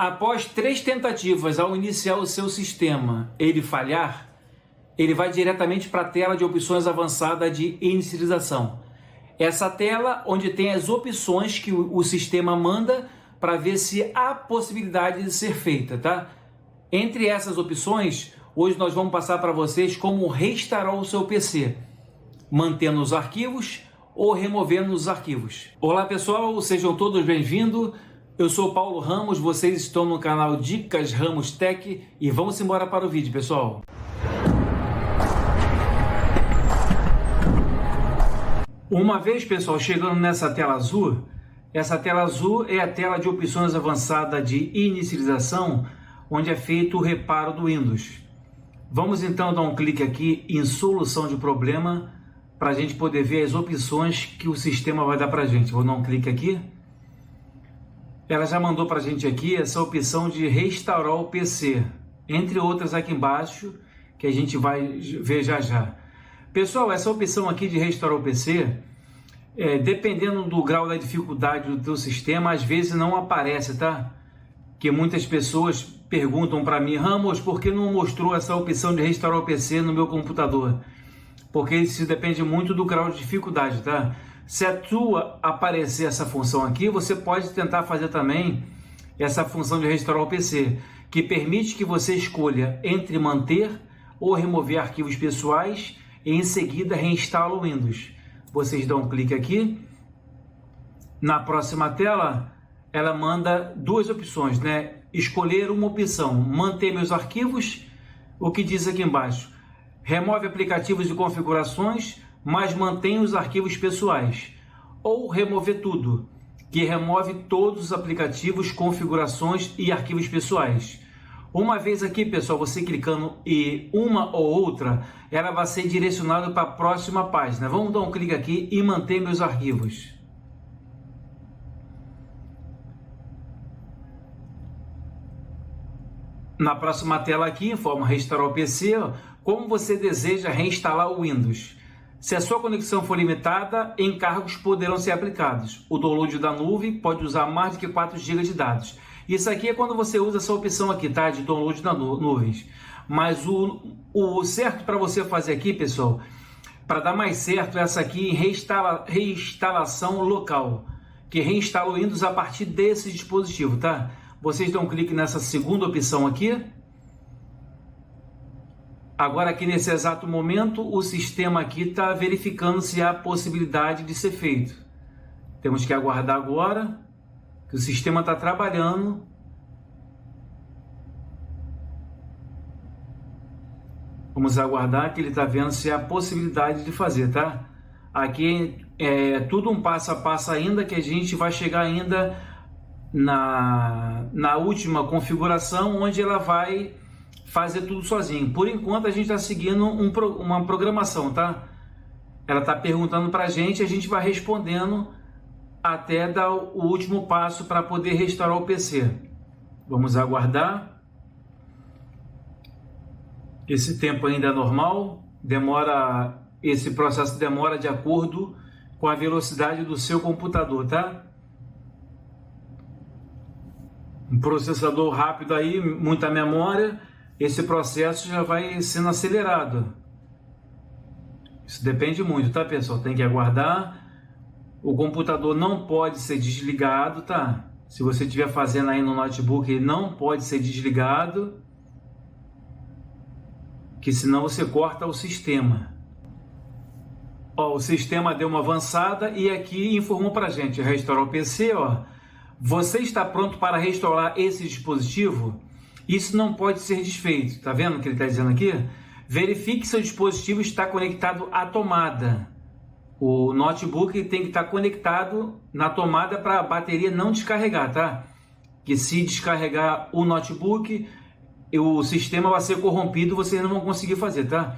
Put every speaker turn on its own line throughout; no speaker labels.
Após 3 tentativas ao iniciar o seu sistema, ele falhar, ele vai diretamente para a tela de opções avançada de inicialização. Essa tela onde tem as opções que o sistema manda para ver se há possibilidade de ser feita, tá? Entre essas opções, hoje nós vamos passar para vocês como restaurar o seu PC, mantendo os arquivos ou removendo os arquivos. Olá pessoal, sejam todos bem-vindos. Eu sou Paulo Ramos, vocês estão no canal Dicas Ramos Tech e vamos embora para o vídeo, pessoal. Uma vez, pessoal, chegando nessa tela azul, essa tela azul é a tela de opções avançada de inicialização, onde é feito o reparo do Windows. Vamos então dar um clique aqui em solução de problema, para a gente poder ver as opções que o sistema vai dar para a gente. Vou dar um clique aqui. Ela já mandou para a gente aqui essa opção de restaurar o PC, entre outras aqui embaixo, que a gente vai ver já já. Pessoal, essa opção aqui de restaurar o PC, dependendo do grau da dificuldade do teu sistema, às vezes não aparece, tá? Que muitas pessoas perguntam para mim, Ramos, por que não mostrou essa opção de restaurar o PC no meu computador? Porque isso depende muito do grau de dificuldade, tá? Se a tua aparecer essa função aqui, você pode tentar fazer também essa função de restaurar o PC, que permite que você escolha entre manter ou remover arquivos pessoais e em seguida reinstala o Windows. Vocês dão um clique aqui. Na próxima tela, ela manda duas opções, né? Escolher uma opção, manter meus arquivos, o que diz aqui embaixo. Remove aplicativos e configurações, mas mantém os arquivos pessoais. Ou remover tudo, que remove todos os aplicativos, configurações e arquivos pessoais. Uma vez aqui, pessoal, você clicando em uma ou outra, ela vai ser direcionada para a próxima página. Vamos dar um clique aqui e manter meus arquivos. Na próxima tela aqui, informa restaurar o PC, como você deseja reinstalar o Windows. Se a sua conexão for limitada, encargos poderão ser aplicados. O download da nuvem pode usar mais de que 4 GB de dados. Isso aqui é quando você usa essa opção aqui, tá? De download da nuvens. Mas o certo para você fazer aqui, pessoal, para dar mais certo, é essa aqui em reinstalação local, que reinstala o Windows a partir desse dispositivo, tá? Vocês dão um clique nessa segunda opção aqui. Agora aqui nesse exato momento, o sistema aqui está verificando se há possibilidade de ser feito. Temos que aguardar agora, que o sistema está trabalhando. Vamos aguardar que ele está vendo se há possibilidade de fazer, tá? Aqui é tudo um passo a passo ainda, que a gente vai chegar ainda na última configuração, onde ela vai fazer tudo sozinho. Por enquanto a gente está seguindo uma programação, tá? Ela está perguntando para a gente vai respondendo até dar o último passo para poder restaurar o PC. Vamos aguardar. Esse tempo ainda é normal, esse processo demora de acordo com a velocidade do seu computador, tá? Um processador rápido aí, muita memória, esse processo já vai sendo acelerado. Isso depende muito, tá, pessoal? Tem que aguardar. O computador não pode ser desligado, tá? Se você estiver fazendo aí no notebook, ele não pode ser desligado, que senão você corta o sistema. Ó, o sistema deu uma avançada e aqui informou pra gente, restaurar o PC, ó. Você está pronto para restaurar esse dispositivo? Isso não pode ser desfeito. Tá vendo o que ele está dizendo aqui? Verifique que seu dispositivo está conectado à tomada. O notebook tem que estar conectado na tomada para a bateria não descarregar, tá? Que se descarregar o notebook, o sistema vai ser corrompido, vocês não vão conseguir fazer, tá?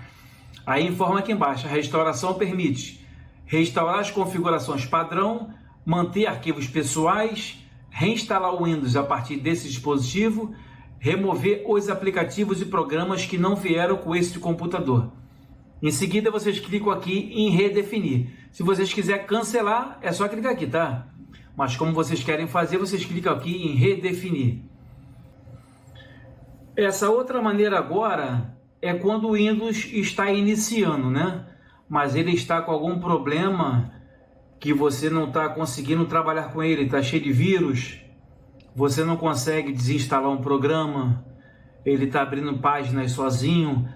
Aí informa aqui embaixo, a restauração permite restaurar as configurações padrão, manter arquivos pessoais, reinstalar o Windows a partir desse dispositivo, remover os aplicativos e programas que não vieram com esse computador. Em seguida, vocês clicam aqui em redefinir. Se vocês quiserem cancelar, é só clicar aqui, tá? Mas como vocês querem fazer, vocês clicam aqui em redefinir. Essa outra maneira agora é quando o Windows está iniciando, né? Mas ele está com algum problema que você não está conseguindo trabalhar com ele, está cheio de vírus, você não consegue desinstalar um programa, ele está abrindo páginas sozinho.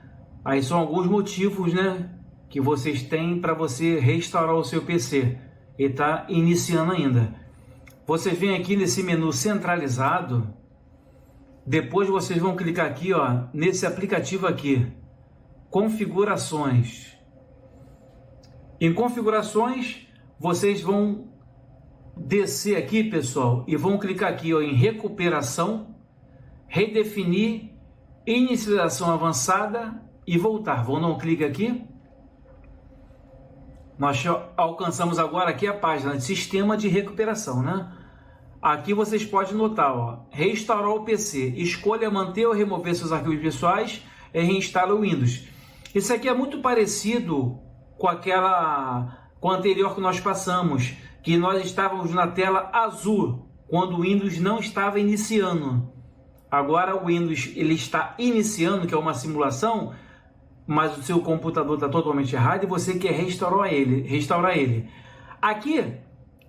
Aí são alguns motivos, né, que vocês têm para você restaurar o seu PC. Ele está iniciando ainda. Você vem aqui nesse menu centralizado, depois vocês vão clicar aqui, ó, nesse aplicativo aqui, configurações. Em configurações, vocês vão descer aqui, pessoal, e vão clicar aqui, ó, em recuperação, redefinir, inicialização avançada e voltar. Vão dar um clique aqui. Nós alcançamos agora aqui a página de sistema de recuperação, né? Aqui vocês podem notar, ó, restaurar o PC. Escolha manter ou remover seus arquivos pessoais e reinstala o Windows. Isso aqui é muito parecido com com a anterior que nós passamos, que nós estávamos na tela azul quando o Windows não estava iniciando. Agora o Windows ele está iniciando, que é uma simulação, mas o seu computador está totalmente errado e você quer restaurar ele. Aqui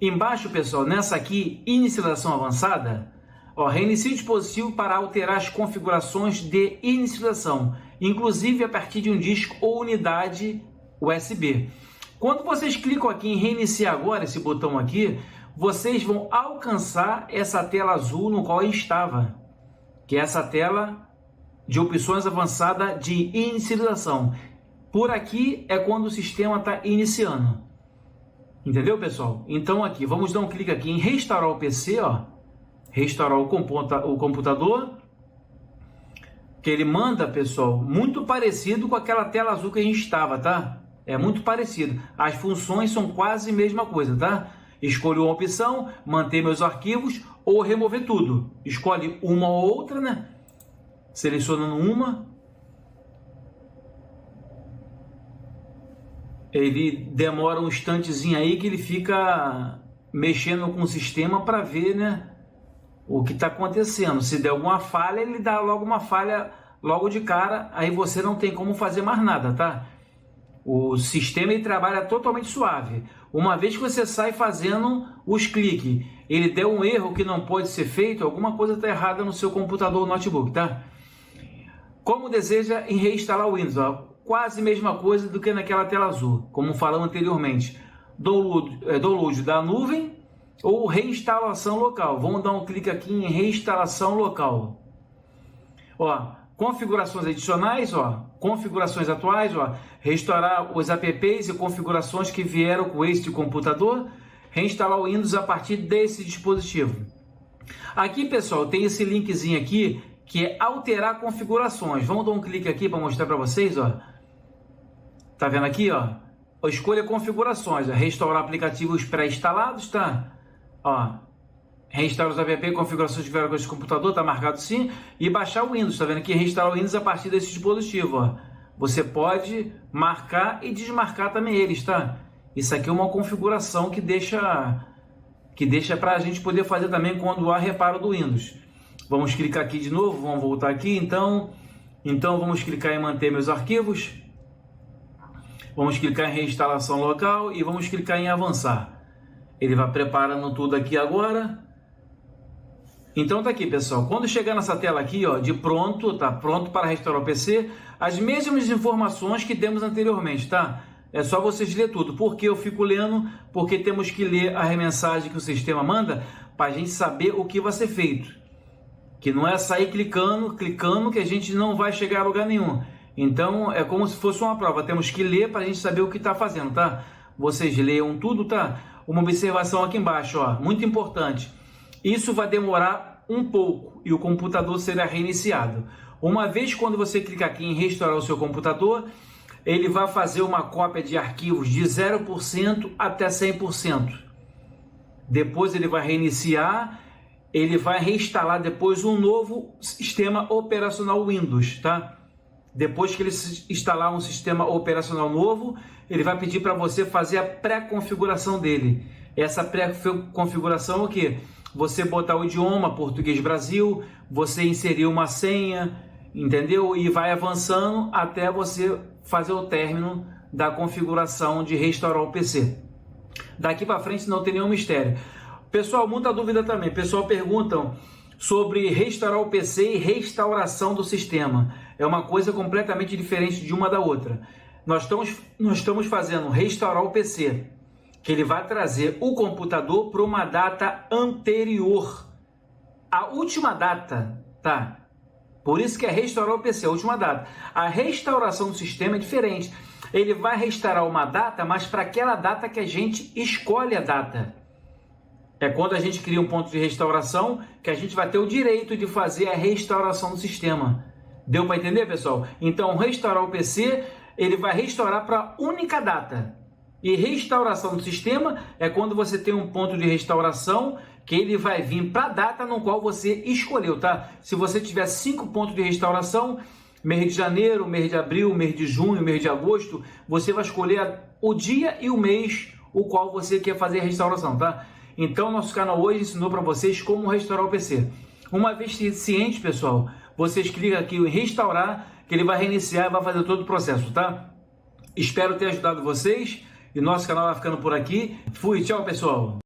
embaixo, pessoal, nessa aqui, inicialização avançada, ó, reinicie o dispositivo para alterar as configurações de inicialização, inclusive a partir de um disco ou unidade USB. Quando vocês clicam aqui em reiniciar agora, esse botão aqui, vocês vão alcançar essa tela azul no qual estava, que é essa tela de opções avançada de inicialização. Por aqui é quando o sistema está iniciando. Entendeu, pessoal? Então aqui, vamos dar um clique aqui em restaurar o PC, ó, restaurar o computador, que ele manda, pessoal, muito parecido com aquela tela azul que a gente estava, tá? É muito parecido. As funções são quase a mesma coisa, tá? Escolho uma opção, manter meus arquivos ou remover tudo. Escolhe uma ou outra, né? Selecionando uma. Ele demora um instantezinho aí que ele fica mexendo com o sistema para ver, né, o que está acontecendo. Se der alguma falha, ele dá logo uma falha logo de cara, aí você não tem como fazer mais nada, tá? O sistema ele trabalha totalmente suave. Uma vez que você sai fazendo os cliques, ele der um erro que não pode ser feito, alguma coisa está errada no seu computador ou notebook, tá? Como deseja em reinstalar o Windows, ó, quase a mesma coisa do que naquela tela azul, como falamos anteriormente. Download da nuvem ou reinstalação local. Vamos dar um clique aqui em reinstalação local. Ó, configurações adicionais, ó, configurações atuais, ó, restaurar os apps e configurações que vieram com este computador, reinstalar o Windows a partir desse dispositivo. Aqui, pessoal, tem esse linkzinho aqui que é alterar configurações. Vamos dar um clique aqui para mostrar para vocês, ó. Tá vendo aqui, ó? Escolha configurações, ó. Restaurar aplicativos pré-instalados, tá? Ó, reinstalar os app, configurações que vieram com esse computador, tá marcado sim. E baixar o Windows, tá vendo aqui? Reinstalar o Windows a partir desse dispositivo, ó. Você pode marcar e desmarcar também eles, tá? Isso aqui é uma configuração que deixa para a gente poder fazer também quando há reparo do Windows. Vamos clicar aqui de novo, vamos voltar aqui, então vamos clicar em manter meus arquivos, vamos clicar em reinstalação local e vamos clicar em avançar. Ele vai preparando tudo aqui agora. Então tá aqui, pessoal, quando chegar nessa tela aqui, ó, de pronto, tá pronto para restaurar o PC, as mesmas informações que temos anteriormente, tá? É só vocês ler tudo. Por que eu fico lendo? Porque temos que ler a mensagem que o sistema manda para a gente saber o que vai ser feito. Que não é sair clicando que a gente não vai chegar a lugar nenhum. Então é como se fosse uma prova, temos que ler para a gente saber o que está fazendo, tá? Vocês leiam tudo, tá? Uma observação aqui embaixo, ó, muito importante. Isso vai demorar um pouco e o computador será reiniciado. Uma vez quando você clicar aqui em restaurar o seu computador, ele vai fazer uma cópia de arquivos de 0% até 100%. Depois ele vai reiniciar. Ele vai reinstalar depois um novo sistema operacional Windows, tá? Depois que ele instalar um sistema operacional novo, ele vai pedir para você fazer a pré-configuração dele. Essa pré-configuração é o quê? Você botar o idioma Português Brasil, você inserir uma senha, entendeu? E vai avançando até você fazer o término da configuração de restaurar o PC. Daqui para frente não tem nenhum mistério. Pessoal, muita dúvida também. Pessoal perguntam sobre restaurar o PC e restauração do sistema. É uma coisa completamente diferente de uma da outra. Nós estamos fazendo restaurar o PC, que ele vai trazer o computador para uma data anterior. A última data, tá? Por isso que é restaurar o PC, a última data. A restauração do sistema é diferente. Ele vai restaurar uma data, mas para aquela data que a gente escolhe a data. É quando a gente cria um ponto de restauração que a gente vai ter o direito de fazer a restauração do sistema. Deu para entender, pessoal? Então, restaurar o PC, ele vai restaurar para a única data. E restauração do sistema é quando você tem um ponto de restauração que ele vai vir para a data no qual você escolheu, tá? Se você tiver 5 pontos de restauração, mês de janeiro, mês de abril, mês de junho, mês de agosto, você vai escolher o dia e o mês o qual você quer fazer a restauração, tá? Então, nosso canal hoje ensinou para vocês como restaurar o PC. Uma vez ciente, pessoal, vocês clicam aqui em restaurar, que ele vai reiniciar e vai fazer todo o processo, tá? Espero ter ajudado vocês e nosso canal vai ficando por aqui. Fui, tchau, pessoal!